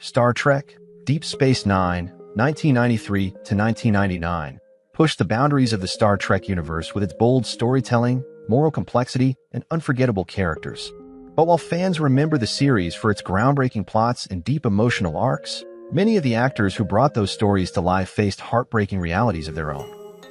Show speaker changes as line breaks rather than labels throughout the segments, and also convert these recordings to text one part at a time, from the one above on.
Star Trek, Deep Space Nine, 1993 to 1999, pushed the boundaries of the Star Trek universe with its bold storytelling, moral complexity, and unforgettable characters. But while fans remember the series for its groundbreaking plots and deep emotional arcs, many of the actors who brought those stories to life faced heartbreaking realities of their own.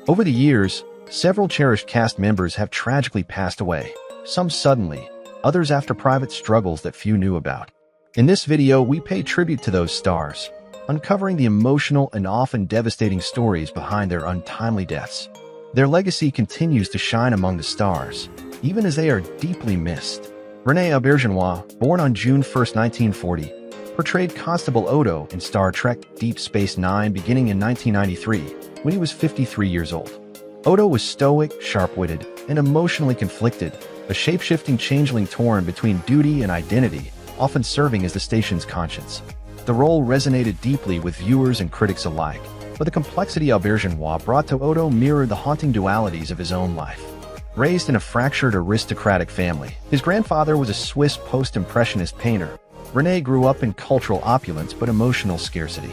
Over the years, several cherished cast members have tragically passed away, some suddenly, others after private struggles that few knew about. In this video, we pay tribute to those stars, uncovering the emotional and often devastating stories behind their untimely deaths. Their legacy continues to shine among the stars, even as they are deeply missed. Renee Aerjinoa, born on June 1, 1940, portrayed Constable Odo in Star Trek Deep Space Nine beginning in 1993, when he was 53 years old. Odo was stoic, sharp-witted, and emotionally conflicted, a shape-shifting changeling torn between duty and identity, often serving as the station's conscience. The role resonated deeply with viewers and critics alike, but the complexity Aerjinoa brought to Odo mirrored the haunting dualities of his own life. Raised in a fractured aristocratic family, his grandfather was a Swiss post-impressionist painter. Renee grew up in cultural opulence but emotional scarcity.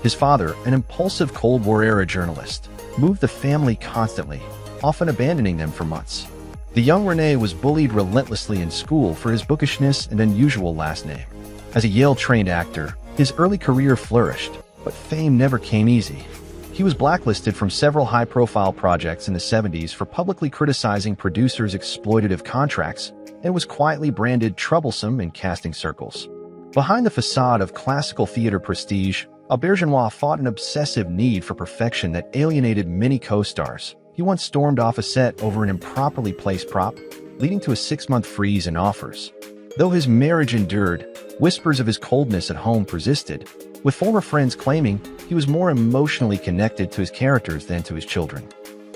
His father, an impulsive Cold War-era journalist, moved the family constantly, often abandoning them for months. The young Renee was bullied relentlessly in school for his bookishness and unusual last name. As a Yale-trained actor, his early career flourished, but fame never came easy. He was blacklisted from several high-profile projects in the 70s for publicly criticizing producers' exploitative contracts and was quietly branded troublesome in casting circles. Behind the facade of classical theater prestige, Aerjinoa fought an obsessive need for perfection that alienated many co-stars. He once stormed off a set over an improperly placed prop, leading to a 6-month freeze in offers. Though his marriage endured, whispers of his coldness at home persisted, with former friends claiming he was more emotionally connected to his characters than to his children.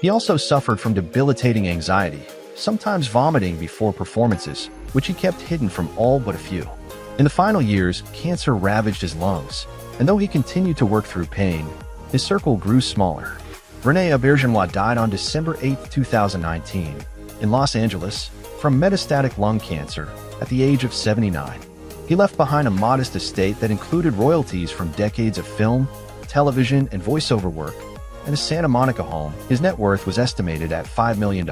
He also suffered from debilitating anxiety, sometimes vomiting before performances, which he kept hidden from all but a few. In the final years, cancer ravaged his lungs, and though he continued to work through pain, his circle grew smaller. Renee Aerjinoa died on December 8, 2019, in Los Angeles, from metastatic lung cancer at the age of 79. He left behind a modest estate that included royalties from decades of film, television, and voiceover work, and a Santa Monica home. His net worth was estimated at $5 million.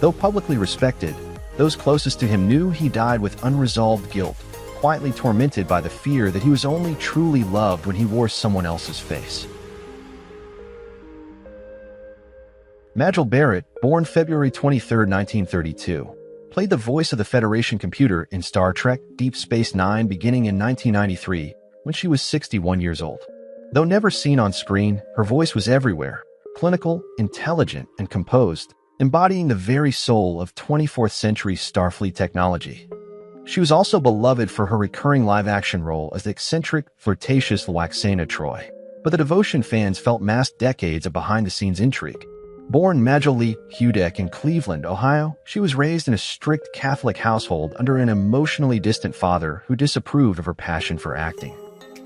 Though publicly respected, those closest to him knew he died with unresolved guilt, quietly tormented by the fear that he was only truly loved when he wore someone else's face. Mel Barrett, born February 23, 1932, played the voice of the Federation computer in Star Trek Deep Space Nine beginning in 1993, when she was 61 years old. Though never seen on screen, her voice was everywhere, clinical, intelligent, and composed, embodying the very soul of 24th-century Starfleet technology. She was also beloved for her recurring live-action role as the eccentric, flirtatious Lwaxana Troi, but the devotion fans felt masked decades of behind-the-scenes intrigue. Born Majoli Hudek in Cleveland, Ohio, she was raised in a strict Catholic household under an emotionally distant father who disapproved of her passion for acting.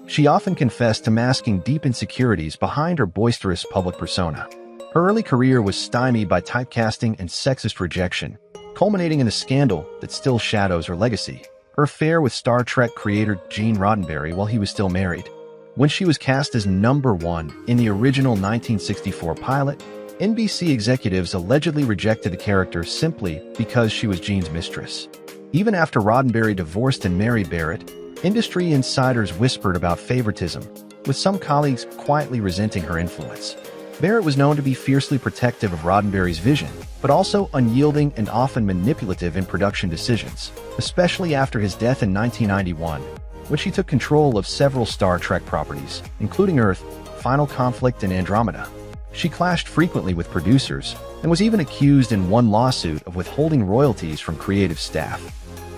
She often confessed to masking deep insecurities behind her boisterous public persona. Her early career was stymied by typecasting and sexist rejection, culminating in a scandal that still shadows her legacy: her affair with Star Trek creator Gene Roddenberry while he was still married. When she was cast as number 1 in the original 1964 pilot, NBC executives allegedly rejected the character simply because she was Gene's mistress. Even after Roddenberry divorced and married Barrett, industry insiders whispered about favoritism, with some colleagues quietly resenting her influence. Barrett was known to be fiercely protective of Roddenberry's vision, but also unyielding and often manipulative in production decisions, especially after his death in 1991, when she took control of several Star Trek properties, including Earth, Final Conflict, and Andromeda. She clashed frequently with producers and was even accused in one lawsuit of withholding royalties from creative staff.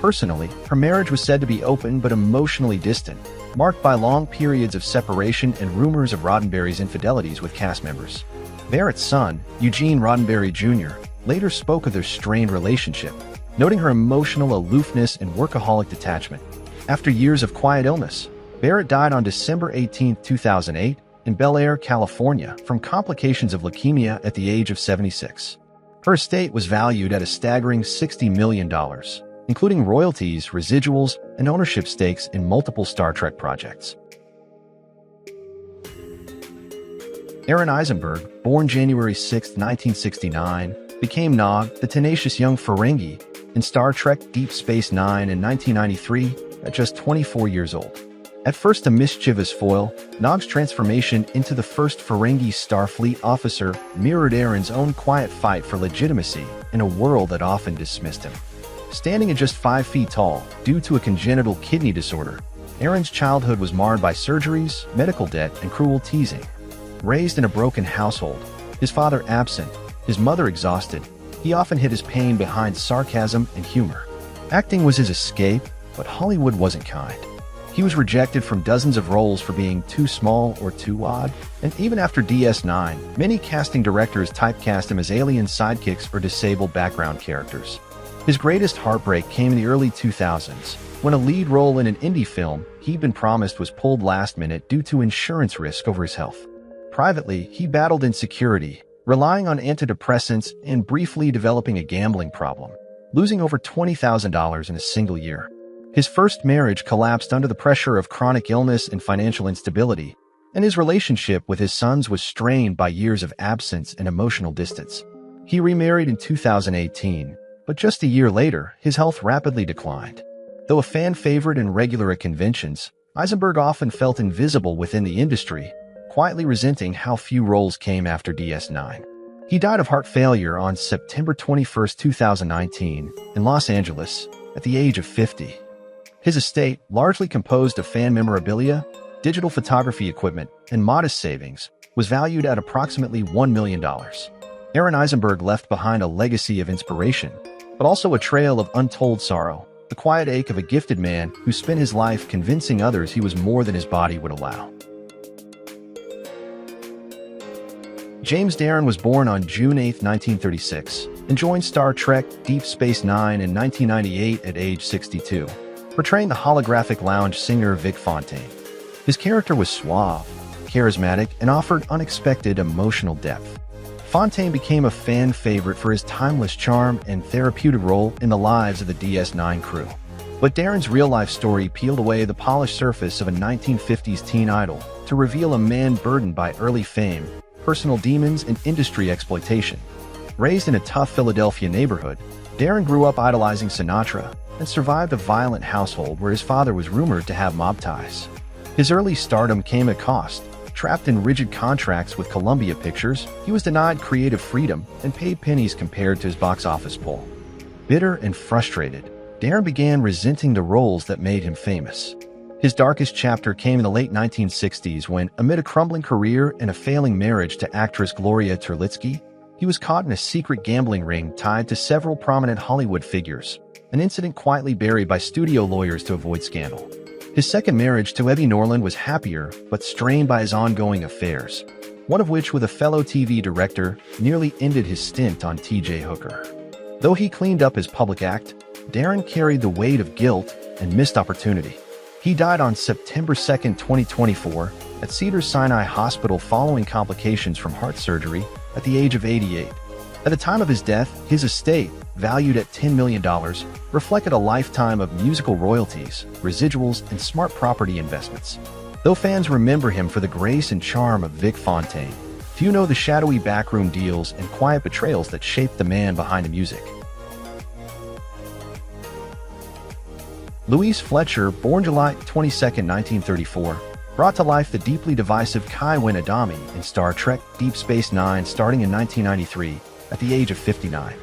Personally, her marriage was said to be open but emotionally distant, marked by long periods of separation and rumors of Roddenberry's infidelities with cast members. Barrett's son, Eugene Roddenberry Jr., later spoke of their strained relationship, noting her emotional aloofness and workaholic detachment. After years of quiet illness, Barrett died on December 18, 2008, in Bel Air, California, from complications of leukemia at the age of 76. Her estate was valued at a staggering $60 million, including royalties, residuals, and ownership stakes in multiple Star Trek projects. Aaron Eisenberg, born January 6, 1969, became Nog, the tenacious young Ferengi, in Star Trek Deep Space Nine in 1993 at just 24 years old. At first a mischievous foil, Nog's transformation into the first Ferengi Starfleet officer mirrored Aaron's own quiet fight for legitimacy in a world that often dismissed him. Standing at just 5 feet tall due to a congenital kidney disorder, Aaron's childhood was marred by surgeries, medical debt, and cruel teasing. Raised in a broken household, his father absent, his mother exhausted, he often hid his pain behind sarcasm and humor. Acting was his escape, but Hollywood wasn't kind. He was rejected from dozens of roles for being too small or too odd, and even after DS9, many casting directors typecast him as alien sidekicks or disabled background characters. His greatest heartbreak came in the early 2000s, when a lead role in an indie film he'd been promised was pulled last minute due to insurance risk over his health. Privately, he battled insecurity, relying on antidepressants and briefly developing a gambling problem, losing over $20,000 in a single year. His first marriage collapsed under the pressure of chronic illness and financial instability, and his relationship with his sons was strained by years of absence and emotional distance. He remarried in 2018, but just a year later, his health rapidly declined. Though a fan favorite and regular at conventions, Eisenberg often felt invisible within the industry, quietly resenting how few roles came after DS9. He died of heart failure on September 21, 2019, in Los Angeles, at the age of 50. His estate, largely composed of fan memorabilia, digital photography equipment, and modest savings, was valued at approximately $1 million. Aaron Eisenberg left behind a legacy of inspiration, but also a trail of untold sorrow, the quiet ache of a gifted man who spent his life convincing others he was more than his body would allow. James Darren was born on June 8, 1936, and joined Star Trek Deep Space Nine in 1998 at age 62, portraying the holographic lounge singer Vic Fontaine. His character was suave, charismatic, and offered unexpected emotional depth. Fontaine became a fan favorite for his timeless charm and therapeutic role in the lives of the DS9 crew. But Darren's real-life story peeled away the polished surface of a 1950s teen idol to reveal a man burdened by early fame, personal demons, and industry exploitation. Raised in a tough Philadelphia neighborhood, Darren grew up idolizing Sinatra and survived a violent household where his father was rumored to have mob ties. His early stardom came at cost. Trapped in rigid contracts with Columbia Pictures, he was denied creative freedom and paid pennies compared to his box office pull. Bitter and frustrated, Darren began resenting the roles that made him famous. His darkest chapter came in the late 1960s when, amid a crumbling career and a failing marriage to actress Gloria Terlitsky, he was caught in a secret gambling ring tied to several prominent Hollywood figures, an incident quietly buried by studio lawyers to avoid scandal. His second marriage to Evie Norland was happier, but strained by his ongoing affairs, one of which with a fellow TV director nearly ended his stint on T.J. Hooker. Though he cleaned up his public act, Darren carried the weight of guilt and missed opportunity. He died on September 2, 2024, at Cedars-Sinai Hospital following complications from heart surgery at the age of 88. At the time of his death, his estate, valued at $10 million, reflected a lifetime of musical royalties, residuals, and smart property investments. Though fans remember him for the grace and charm of Vic Fontaine, few know the shadowy backroom deals and quiet betrayals that shaped the man behind the music. Lois Fletcher, born July 22, 1934, brought to life the deeply divisive Kai Winn Adami in Star Trek Deep Space Nine starting in 1993 at the age of 59.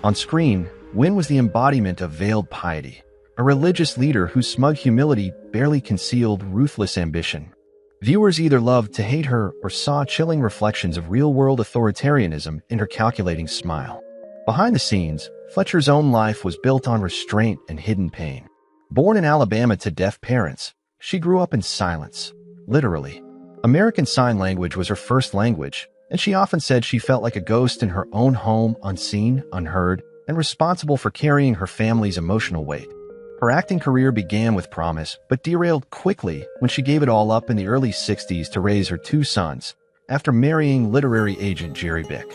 On screen, Winn was the embodiment of veiled piety, a religious leader whose smug humility barely concealed ruthless ambition. Viewers either loved to hate her or saw chilling reflections of real-world authoritarianism in her calculating smile. Behind the scenes, Fletcher's own life was built on restraint and hidden pain. Born in Alabama to deaf parents, she grew up in silence, literally. American Sign Language was her first language, and she often said she felt like a ghost in her own home, unseen, unheard, and responsible for carrying her family's emotional weight. Her acting career began with promise, but derailed quickly when she gave it all up in the early 60s to raise her 2 sons, after marrying literary agent Jerry Bick.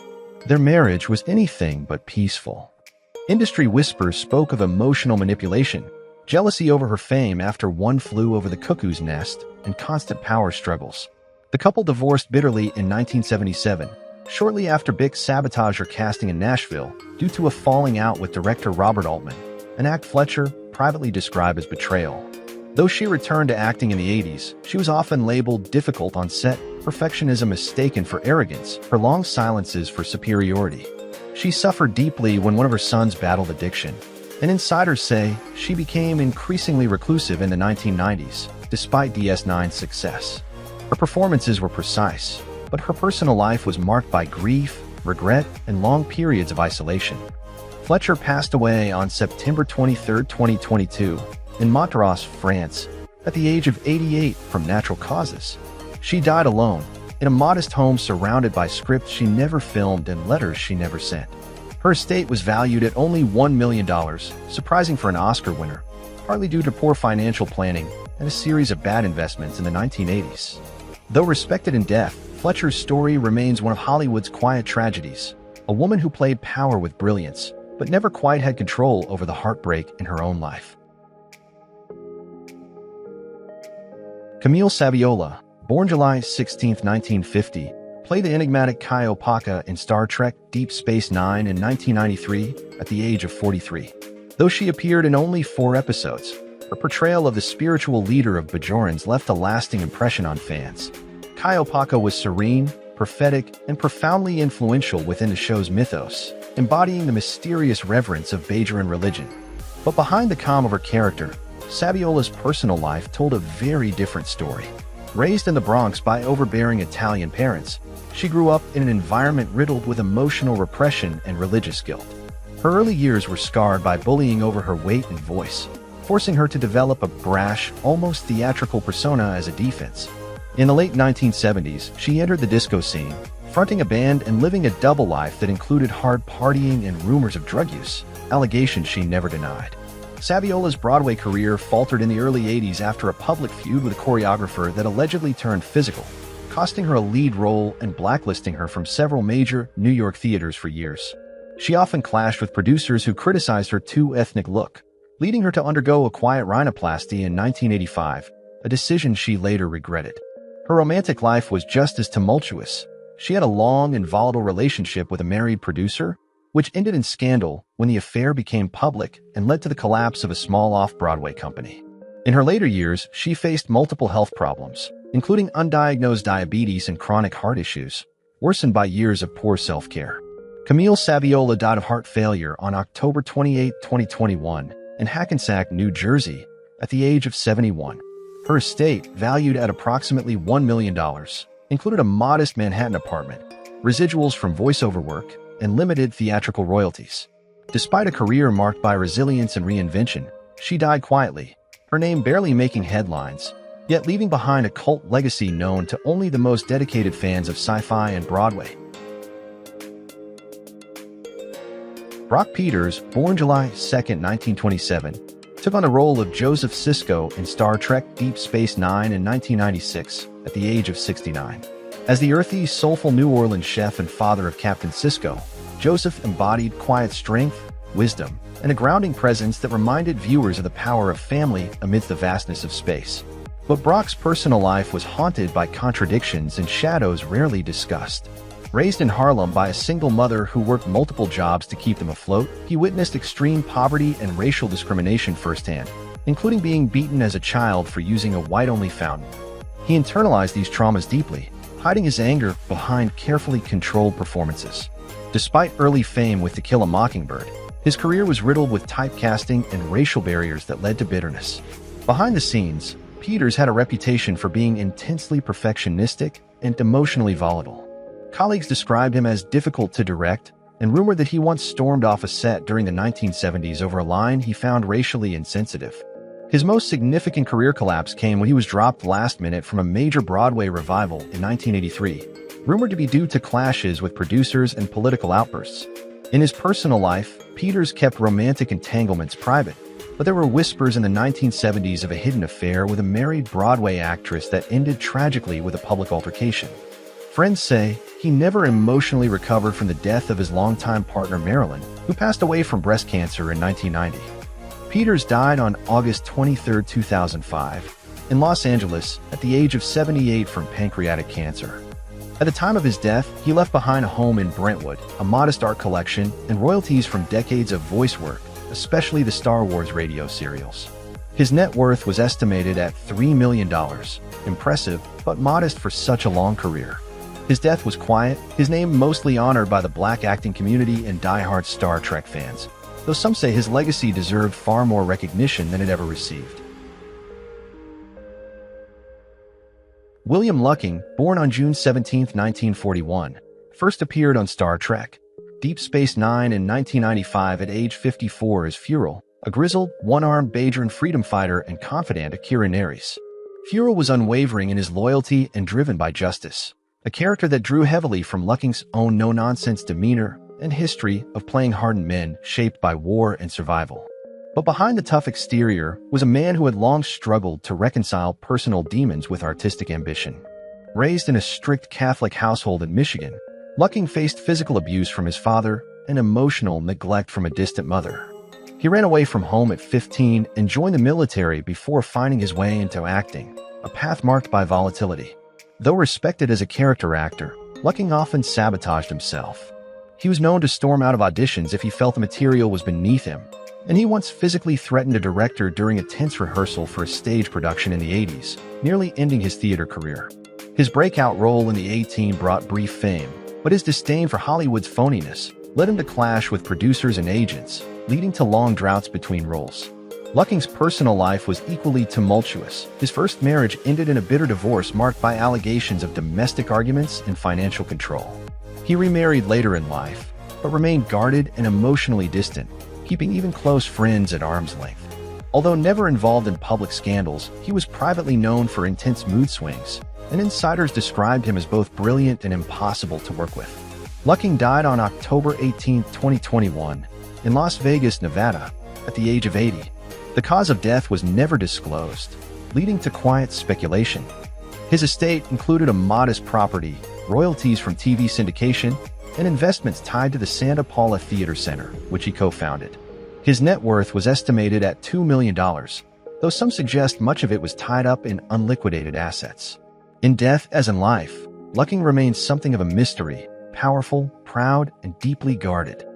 Their marriage was anything but peaceful. Industry whispers spoke of emotional manipulation, jealousy over her fame after one flew over the cuckoo's nest, and constant power struggles. The couple divorced bitterly in 1977, shortly after Bick sabotaged her casting in Nashville due to a falling out with director Robert Altman, an act Fletcher privately described as betrayal. Though she returned to acting in the 80s, she was often labeled difficult on set, perfectionism mistaken for arrogance, her long silences for superiority. She suffered deeply when one of her sons battled addiction, and insiders say she became increasingly reclusive in the 1990s, despite DS9's success. Her performances were precise, but her personal life was marked by grief, regret, and long periods of isolation. Fletcher passed away on September 23, 2022, in Montreux, France, at the age of 88 from natural causes. She died alone, in a modest home surrounded by scripts she never filmed and letters she never sent. Her estate was valued at only $1 million, surprising for an Oscar winner, partly due to poor financial planning and a series of bad investments in the 1980s. Though respected in death, Fletcher's story remains one of Hollywood's quiet tragedies, a woman who played power with brilliance, but never quite had control over the heartbreak in her own life. Camille Saviola, born July 16, 1950, played the enigmatic Kai Opaka in Star Trek Deep Space Nine in 1993 at the age of 43. Though she appeared in only 4 episodes, her portrayal of the spiritual leader of Bajorans left a lasting impression on fans. Kai Opaka was serene, prophetic, and profoundly influential within the show's mythos, embodying the mysterious reverence of Bajoran religion. But behind the calm of her character, Saviola's personal life told a very different story. Raised in the Bronx by overbearing Italian parents, she grew up in an environment riddled with emotional repression and religious guilt. Her early years were scarred by bullying over her weight and voice, forcing her to develop a brash, almost theatrical persona as a defense. In the late 1970s, she entered the disco scene, fronting a band and living a double life that included hard partying and rumors of drug use, allegations she never denied. Saviola's Broadway career faltered in the early 80s after a public feud with a choreographer that allegedly turned physical, costing her a lead role and blacklisting her from several major New York theaters for years. She often clashed with producers who criticized her too ethnic look, leading her to undergo a quiet rhinoplasty in 1985, a decision she later regretted. Her romantic life was just as tumultuous. She had a long and volatile relationship with a married producer, which ended in scandal when the affair became public and led to the collapse of a small off-Broadway company. In her later years, she faced multiple health problems, including undiagnosed diabetes and chronic heart issues, worsened by years of poor self-care. Camille Saviola died of heart failure on October 28, 2021, in Hackensack, New Jersey, at the age of 71. Her estate, valued at approximately $1 million, included a modest Manhattan apartment, residuals from voiceover work, and limited theatrical royalties. Despite a career marked by resilience and reinvention, she died quietly, her name barely making headlines, yet leaving behind a cult legacy known to only the most dedicated fans of sci-fi and Broadway. Brock Peters, born July 2, 1927, took on the role of Joseph Sisko in Star Trek Deep Space Nine in 1996 at the age of 69. As the earthy, soulful New Orleans chef and father of Captain Sisko, Joseph embodied quiet strength, wisdom, and a grounding presence that reminded viewers of the power of family amidst the vastness of space. But Brock's personal life was haunted by contradictions and shadows rarely discussed. Raised in Harlem by a single mother who worked multiple jobs to keep them afloat, he witnessed extreme poverty and racial discrimination firsthand, including being beaten as a child for using a white-only fountain. He internalized these traumas deeply, hiding his anger behind carefully controlled performances. Despite early fame with To Kill a Mockingbird, his career was riddled with typecasting and racial barriers that led to bitterness. Behind the scenes, Peters had a reputation for being intensely perfectionistic and emotionally volatile. Colleagues described him as difficult to direct and rumored that he once stormed off a set during the 1970s over a line he found racially insensitive. His most significant career collapse came when he was dropped last minute from a major Broadway revival in 1983, rumored to be due to clashes with producers and political outbursts. In his personal life, Peters kept romantic entanglements private, but there were whispers in the 1970s of a hidden affair with a married Broadway actress that ended tragically with a public altercation. Friends say he never emotionally recovered from the death of his longtime partner Marilyn, who passed away from breast cancer in 1990. Peters died on August 23, 2005, in Los Angeles at the age of 78 from pancreatic cancer. At the time of his death, he left behind a home in Brentwood, a modest art collection, and royalties from decades of voice work, especially the Star Wars radio serials. His net worth was estimated at $3 million. Impressive, but modest for such a long career. His death was quiet, his name mostly honored by the black acting community and die-hard Star Trek fans, though some say his legacy deserved far more recognition than it ever received. William Lucking, born on June 17, 1941, first appeared on Star Trek Deep Space Nine in 1995 at age 54 as Furel, a grizzled, one-armed Bajoran freedom fighter and confidant of Kira Nerys. Furel was unwavering in his loyalty and driven by justice, a character that drew heavily from Lucking's own no-nonsense demeanor and history of playing hardened men shaped by war and survival. But behind the tough exterior was a man who had long struggled to reconcile personal demons with artistic ambition. Raised in a strict Catholic household in Michigan, Lucking faced physical abuse from his father and emotional neglect from a distant mother. He ran away from home at 15 and joined the military before finding his way into acting, a path marked by volatility. Though respected as a character actor, Lucking often sabotaged himself. He was known to storm out of auditions if he felt the material was beneath him, and he once physically threatened a director during a tense rehearsal for a stage production in the 80s, nearly ending his theater career. His breakout role in the A-Team brought brief fame, but his disdain for Hollywood's phoniness led him to clash with producers and agents, leading to long droughts between roles. Lucking's personal life was equally tumultuous. His first marriage ended in a bitter divorce marked by allegations of domestic arguments and financial control. He remarried later in life, but remained guarded and emotionally distant, keeping even close friends at arm's length. Although never involved in public scandals, he was privately known for intense mood swings, and insiders described him as both brilliant and impossible to work with. Lucking died on October 18, 2021, in Las Vegas, Nevada, at the age of 80. The cause of death was never disclosed, leading to quiet speculation. His estate included a modest property, royalties from TV syndication, and investments tied to the Santa Paula Theater Center, which he co-founded. His net worth was estimated at $2 million, though some suggest much of it was tied up in unliquidated assets. In death as in life, Lucking remains something of a mystery, powerful, proud, and deeply guarded.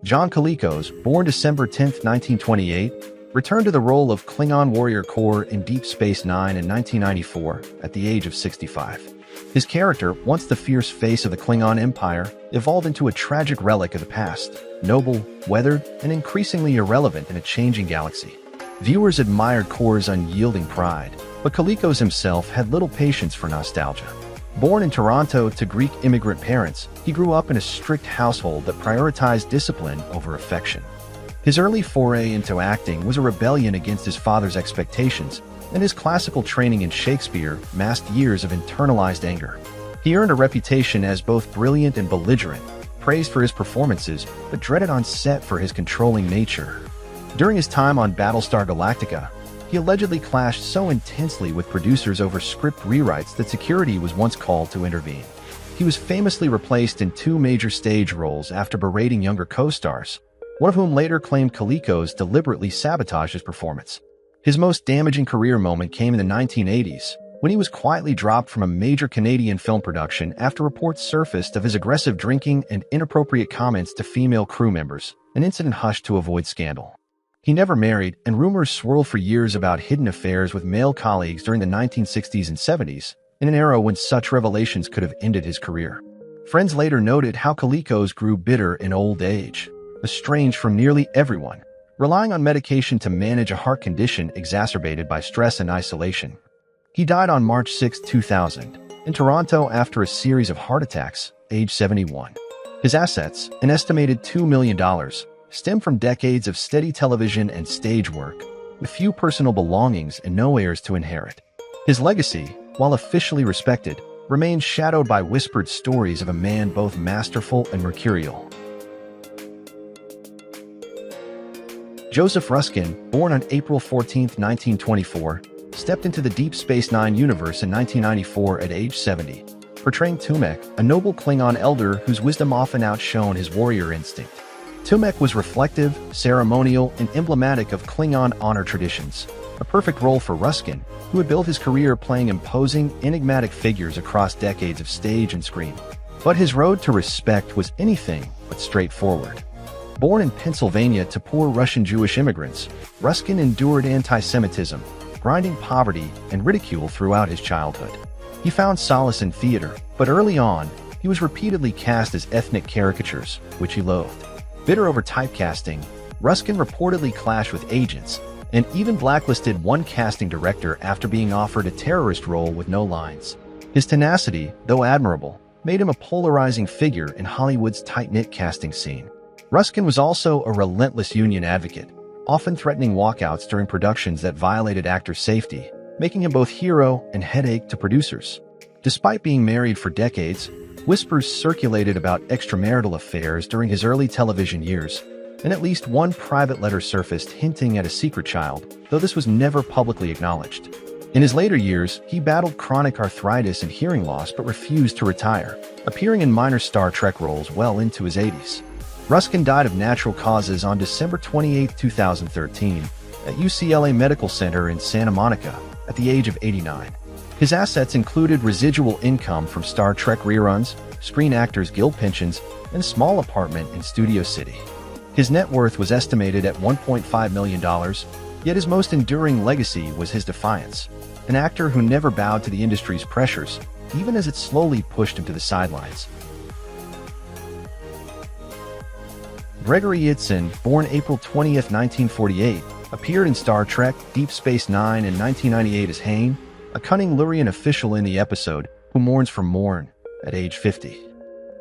John Colicos, born December 10, 1928, returned to the role of Klingon Warrior Corps in Deep Space Nine in 1994 at the age of 65. His character, once the fierce face of the Klingon Empire, evolved into a tragic relic of the past, noble, weathered, and increasingly irrelevant in a changing galaxy. Viewers admired Corps' unyielding pride, but Colicos himself had little patience for nostalgia. Born in Toronto to Greek immigrant parents, he grew up in a strict household that prioritized discipline over affection. His early foray into acting was a rebellion against his father's expectations, and his classical training in Shakespeare masked years of internalized anger. He earned a reputation as both brilliant and belligerent, praised for his performances, but dreaded on set for his controlling nature. During his time on Battlestar Galactica, he allegedly clashed so intensely with producers over script rewrites that security was once called to intervene. He was famously replaced in 2 major stage roles after berating younger co-stars, one of whom later claimed Colicos deliberately sabotaged his performance. His most damaging career moment came in the 1980s, when he was quietly dropped from a major Canadian film production after reports surfaced of his aggressive drinking and inappropriate comments to female crew members, an incident hushed to avoid scandal. He never married, and rumors swirled for years about hidden affairs with male colleagues during the 1960s and 70s, in an era when such revelations could have ended his career. Friends later noted how Colicos grew bitter in old age, estranged from nearly everyone, relying on medication to manage a heart condition exacerbated by stress and isolation. He died on March 6, 2000, in Toronto after a series of heart attacks, age 71. His assets, an estimated $2 million, stem from decades of steady television and stage work, with few personal belongings and no heirs to inherit. His legacy, while officially respected, remains shadowed by whispered stories of a man both masterful and mercurial. Joseph Ruskin, born on April 14, 1924, stepped into the Deep Space Nine universe in 1994 at age 70, portraying Tumek, a noble Klingon elder whose wisdom often outshone his warrior instinct. Tumek was reflective, ceremonial, and emblematic of Klingon honor traditions, a perfect role for Ruskin, who had built his career playing imposing, enigmatic figures across decades of stage and screen. But his road to respect was anything but straightforward. Born in Pennsylvania to poor Russian Jewish immigrants, Ruskin endured anti-Semitism, grinding poverty, and ridicule throughout his childhood. He found solace in theater, but early on, he was repeatedly cast as ethnic caricatures, which he loathed. Bitter over typecasting, Ruskin reportedly clashed with agents and even blacklisted one casting director after being offered a terrorist role with no lines. His tenacity, though admirable, made him a polarizing figure in Hollywood's tight-knit casting scene. Ruskin was also a relentless union advocate, often threatening walkouts during productions that violated actors' safety, making him both hero and headache to producers. Despite being married for decades, whispers circulated about extramarital affairs during his early television years, and at least one private letter surfaced hinting at a secret child, though this was never publicly acknowledged. In his later years, he battled chronic arthritis and hearing loss but refused to retire, appearing in minor Star Trek roles well into his 80s. Ruskin died of natural causes on December 28, 2013, at UCLA Medical Center in Santa Monica, at the age of 89. His assets included residual income from Star Trek reruns, Screen Actors Guild pensions, and a small apartment in Studio City. His net worth was estimated at $1.5 million, yet his most enduring legacy was his defiance, an actor who never bowed to the industry's pressures, even as it slowly pushed him to the sidelines. Gregory Yiten, born April 20, 1948, appeared in Star Trek Deep Space Nine in 1998 as Hayne, a cunning Lurian official in the episode who mourns for Morn at age 50.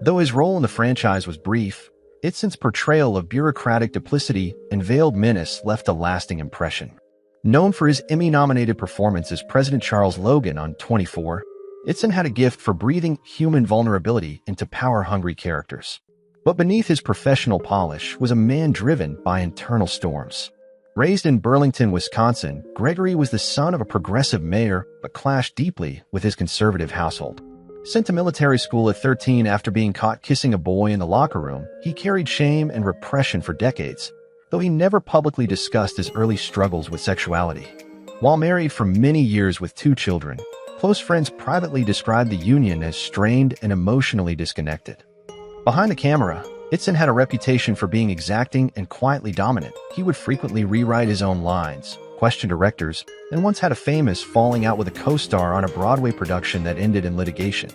Though his role in the franchise was brief, Yitsen's portrayal of bureaucratic duplicity and veiled menace left a lasting impression. Known for his Emmy-nominated performance as President Charles Logan on 24, Yiten had a gift for breathing human vulnerability into power-hungry characters. But beneath his professional polish was a man driven by internal storms. Raised in Burlington, Wisconsin, Gregory was the son of a progressive mayor but clashed deeply with his conservative household. Sent to military school at 13 after being caught kissing a boy in the locker room, he carried shame and repression for decades, though he never publicly discussed his early struggles with sexuality. While married for many years with 2 children, close friends privately described the union as strained and emotionally disconnected. Behind the camera, Yiten had a reputation for being exacting and quietly dominant. He would frequently rewrite his own lines, question directors, and once had a famous falling out with a co-star on a Broadway production that ended in litigation.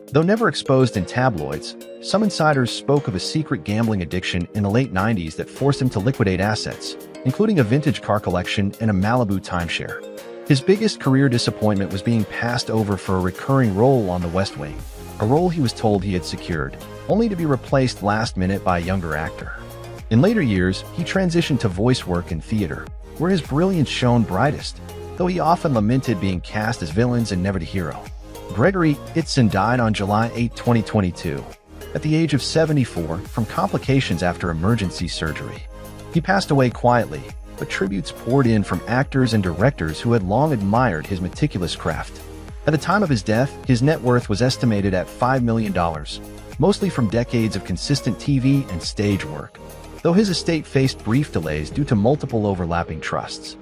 Though never exposed in tabloids, some insiders spoke of a secret gambling addiction in the late 90s that forced him to liquidate assets, including a vintage car collection and a Malibu timeshare. His biggest career disappointment was being passed over for a recurring role on The West Wing, a role he was told he had secured, only to be replaced last minute by a younger actor. In later years, he transitioned to voice work in theater, where his brilliance shone brightest, though he often lamented being cast as villains and never the hero. Gregory Yiten died on July 8, 2022, at the age of 74 from complications after emergency surgery. He passed away quietly, but tributes poured in from actors and directors who had long admired his meticulous craft. At the time of his death, his net worth was estimated at $5 million, mostly from decades of consistent TV and stage work, though his estate faced brief delays due to multiple overlapping trusts.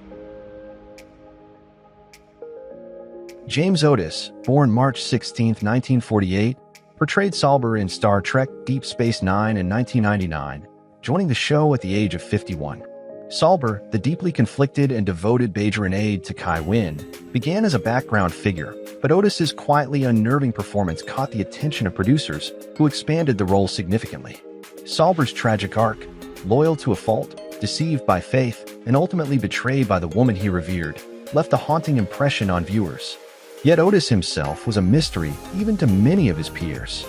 James Otis, born March 16, 1948, portrayed Salber in Star Trek Deep Space Nine in 1999, joining the show at the age of 51. Salber, the deeply conflicted and devoted Bajoran aide to Kai Wynn, began as a background figure, but Otis's quietly unnerving performance caught the attention of producers, who expanded the role significantly. Salber's tragic arc, loyal to a fault, deceived by faith, and ultimately betrayed by the woman he revered, left a haunting impression on viewers. Yet Otis himself was a mystery even to many of his peers.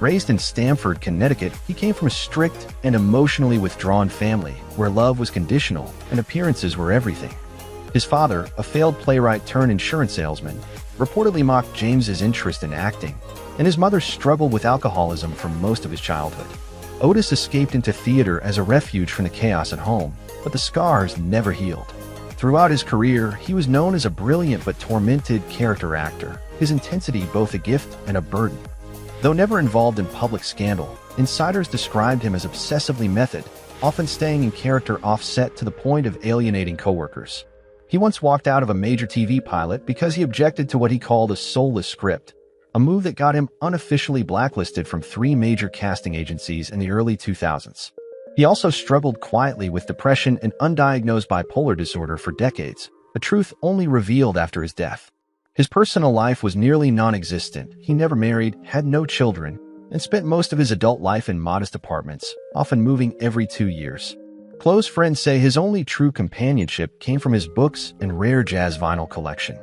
Raised in Stamford, Connecticut, he came from a strict and emotionally withdrawn family where love was conditional and appearances were everything. His father, a failed playwright turned insurance salesman, reportedly mocked James's interest in acting, and his mother struggled with alcoholism for most of his childhood. Otis escaped into theater as a refuge from the chaos at home, but the scars never healed. Throughout his career, he was known as a brilliant but tormented character actor, his intensity both a gift and a burden. Though never involved in public scandal, insiders described him as obsessively method, often staying in character off-set to the point of alienating coworkers. He once walked out of a major TV pilot because he objected to what he called a soulless script, a move that got him unofficially blacklisted from 3 major casting agencies in the early 2000s. He also struggled quietly with depression and undiagnosed bipolar disorder for decades, a truth only revealed after his death. His personal life was nearly non-existent. He never married, had no children, and spent most of his adult life in modest apartments, often moving every 2 years. Close friends say his only true companionship came from his books and rare jazz vinyl collection.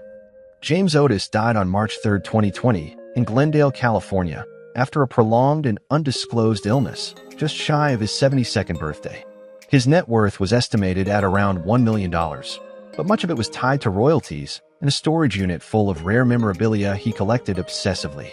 James Otis died on March 3, 2020, in Glendale, California, after a prolonged and undisclosed illness, just shy of his 72nd birthday. His net worth was estimated at around $1 million, but much of it was tied to royalties and a storage unit full of rare memorabilia he collected obsessively.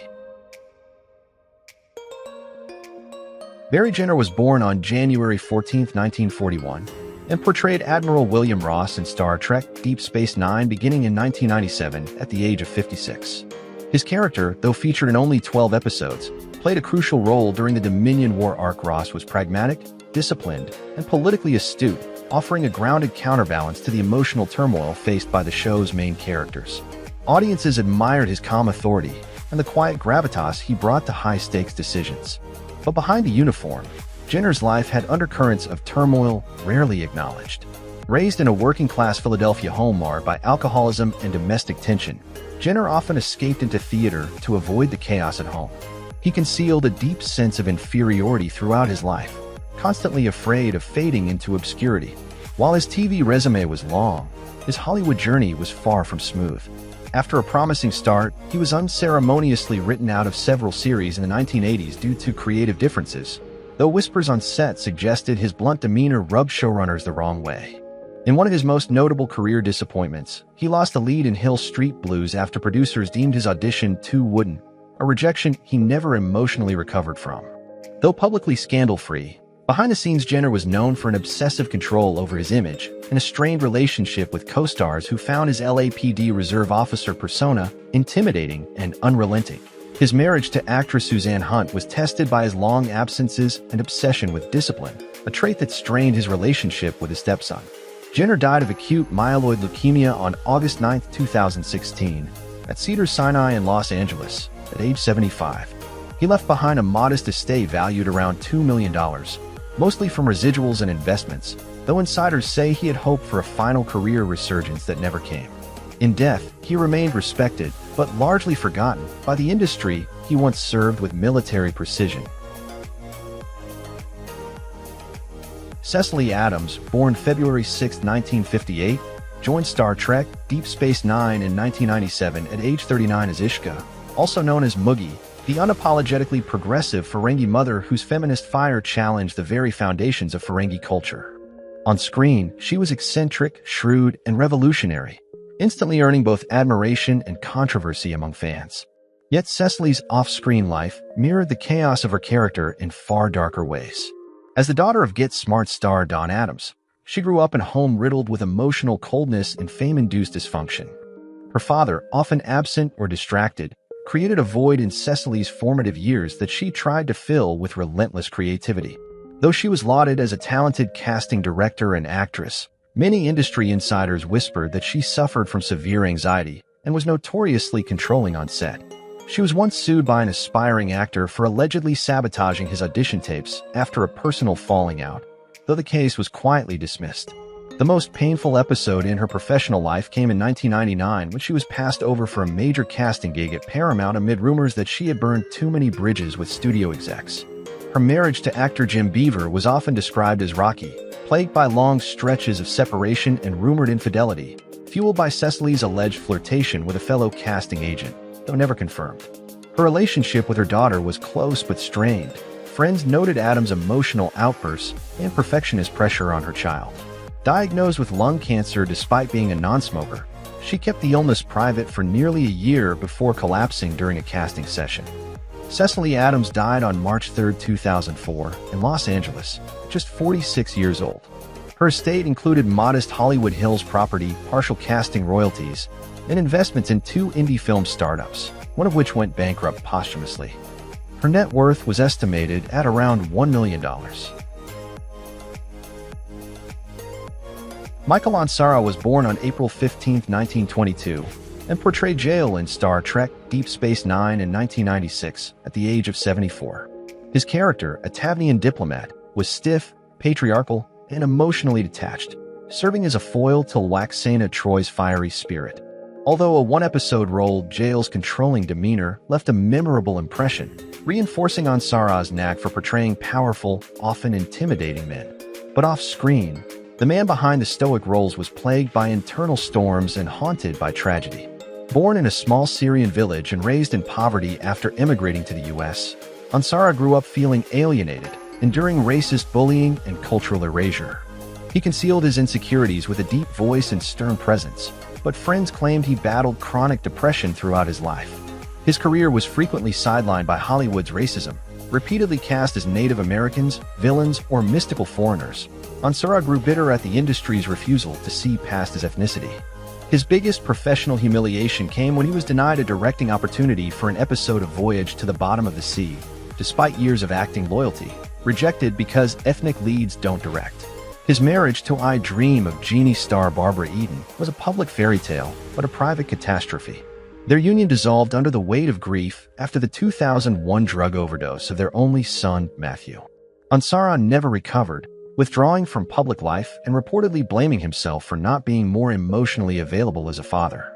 Barry Jenner was born on January 14, 1941, and portrayed Admiral William Ross in Star Trek Deep Space Nine beginning in 1997 at the age of 56. His character, though featured in only 12 episodes, played a crucial role during the Dominion War arc. Ross was pragmatic, disciplined, and politically astute, offering a grounded counterbalance to the emotional turmoil faced by the show's main characters. Audiences admired his calm authority and the quiet gravitas he brought to high-stakes decisions. But behind the uniform, Jenner's life had undercurrents of turmoil rarely acknowledged. Raised in a working-class Philadelphia home marred by alcoholism and domestic tension, Jenner often escaped into theater to avoid the chaos at home. He concealed a deep sense of inferiority throughout his life, constantly afraid of fading into obscurity. While his TV resume was long, his Hollywood journey was far from smooth. After a promising start, he was unceremoniously written out of several series in the 1980s due to creative differences, though whispers on set suggested his blunt demeanor rubbed showrunners the wrong way. In one of his most notable career disappointments, he lost the lead in Hill Street Blues after producers deemed his audition too wooden, a rejection he never emotionally recovered from. Though publicly scandal-free, behind the scenes Jenner was known for an obsessive control over his image and a strained relationship with co-stars who found his LAPD reserve officer persona intimidating and unrelenting. His marriage to actress Suzanne Hunt was tested by his long absences and obsession with discipline, a trait that strained his relationship with his stepson. Jenner died of acute myeloid leukemia on August 9, 2016, at Cedars-Sinai in Los Angeles, at age 75. He left behind a modest estate valued around $2 million, mostly from residuals and investments, though insiders say he had hoped for a final career resurgence that never came. In death, he remained respected, but largely forgotten, by the industry he once served with military precision. Cecilia Adams, born February 6, 1958, joined Star Trek Deep Space Nine in 1997 at age 39 as Ishka, also known as Moogie, the unapologetically progressive Ferengi mother whose feminist fire challenged the very foundations of Ferengi culture. On screen, she was eccentric, shrewd, and revolutionary, instantly earning both admiration and controversy among fans. Yet Cecily's off-screen life mirrored the chaos of her character in far darker ways. As the daughter of Get Smart star Don Adams, she grew up in a home riddled with emotional coldness and fame-induced dysfunction. Her father, often absent or distracted, created a void in Cecily's formative years that she tried to fill with relentless creativity. Though she was lauded as a talented casting director and actress, many industry insiders whispered that she suffered from severe anxiety and was notoriously controlling on set. She was once sued by an aspiring actor for allegedly sabotaging his audition tapes after a personal falling out, though the case was quietly dismissed. The most painful episode in her professional life came in 1999 when she was passed over for a major casting gig at Paramount amid rumors that she had burned too many bridges with studio execs. Her marriage to actor Jim Beaver was often described as rocky, plagued by long stretches of separation and rumored infidelity, fueled by Cecily's alleged flirtation with a fellow casting agent, though never confirmed. Her relationship with her daughter was close but strained. Friends noted Adams' emotional outbursts and perfectionist pressure on her child. Diagnosed with lung cancer despite being a non-smoker, she kept the illness private for nearly a year before collapsing during a casting session. Cecilia Adams died on March 3, 2004, in Los Angeles, just 46 years old. Her estate included modest Hollywood Hills property, partial casting royalties, and investments in 2 indie film startups, one of which went bankrupt posthumously. Her net worth was estimated at around $1 million. Michael Ansara was born on April 15, 1922, and portrayed Jael in Star Trek Deep Space Nine in 1996 at the age of 74. His character, a Tavnian diplomat, was stiff, patriarchal, and emotionally detached, serving as a foil to Lwaxana Troy's fiery spirit. Although a one-episode role, Jael's controlling demeanor left a memorable impression, reinforcing Ansara's knack for portraying powerful, often intimidating men. But off-screen, the man behind the stoic roles was plagued by internal storms and haunted by tragedy. Born in a small Syrian village and raised in poverty after immigrating to the U.S., Ansara grew up feeling alienated, enduring racist bullying and cultural erasure. He concealed his insecurities with a deep voice and stern presence, but friends claimed he battled chronic depression throughout his life. His career was frequently sidelined by Hollywood's racism, repeatedly cast as Native Americans, villains, or mystical foreigners. Ansara grew bitter at the industry's refusal to see past his ethnicity. His biggest professional humiliation came when he was denied a directing opportunity for an episode of Voyage to the Bottom of the Sea, despite years of acting loyalty, rejected because ethnic leads don't direct. His marriage to I Dream of Jeannie star Barbara Eden was a public fairy tale, but a private catastrophe. Their union dissolved under the weight of grief after the 2001 drug overdose of their only son, Matthew. Ansara never recovered, withdrawing from public life and reportedly blaming himself for not being more emotionally available as a father.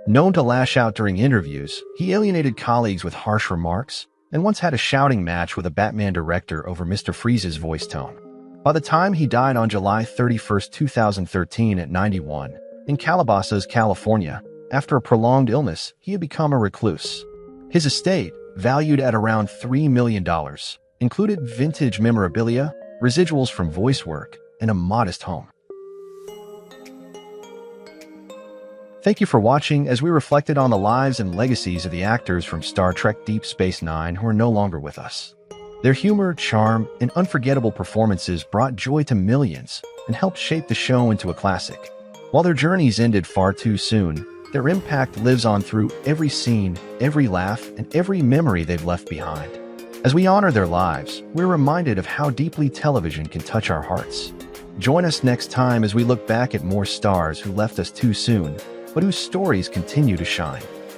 Known to lash out during interviews, he alienated colleagues with harsh remarks and once had a shouting match with a Batman director over Mr. Freeze's voice tone. By the time he died on July 31, 2013 at 91, in Calabasas, California, after a prolonged illness, he had become a recluse. His estate, valued at around $3 million, included vintage memorabilia, residuals from voice work, and a modest home. Thank you for watching as we reflected on the lives and legacies of the actors from Star Trek Deep Space Nine who are no longer with us. Their humor, charm, and unforgettable performances brought joy to millions and helped shape the show into a classic. While their journeys ended far too soon, their impact lives on through every scene, every laugh, and every memory they've left behind. As we honor their lives, we're reminded of how deeply television can touch our hearts. Join us next time as we look back at more stars who left us too soon, but whose stories continue to shine.